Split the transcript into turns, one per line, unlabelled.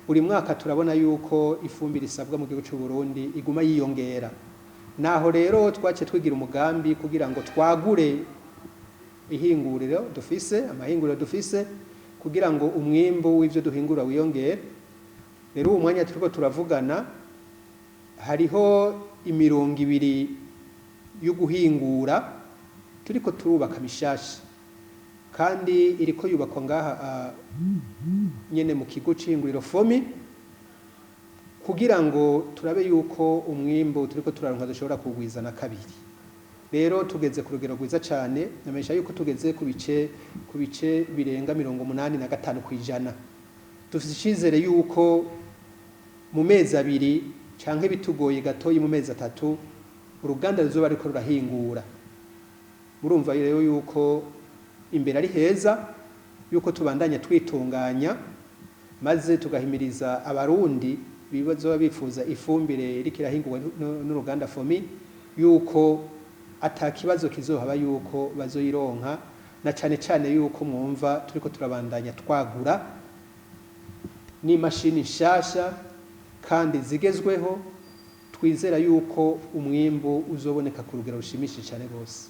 buri mwaka turabona yuko ifumbire isabwa mu gihugu cy'u Burundi iguma yiyongera. Naho rero twace twigira umugambi kugira ngo twagure ihinguriro dufise, amahinguriro dufise, kugira ngo umwimbu w'ivyo duhingura wiyongere. Rero uwo mwanya turiko turavugana hariho imirongo ibiri yo guhingura turiko turubaka mishasha, kandi iriko yubakwa ngaha nyene mu kigo c'ihinguriro Fomi, kugira ngo turabe yuko umwimbu turiko turaronka dushobora kugwiza na kabiri. Rero tugeze ku rugero rwiza cyane, namenyesha yuko tugeze ku bice birenga 85%. Dufite icizere yuko mu mezi abiri canke bitugoye gatoyi mu mezi 3 uruganda ruzoba ariko rurahingura. Murumva rero yuko imbere ari heza, yuko tubandanya twitunganya maze tugahimiriza abarundi bibazo bifuza ifumbire iriko irahingurwa n'uruganda Fomi, yuko atakibazo kizohaba yuko bazoyironka, na cane cane yuko mwumva turiko turabandanya twagura n'imashini nshasha kandi zigezweho. Twizera yuko umwimbu uzoboneka ku rugero rushimishije cyane gose.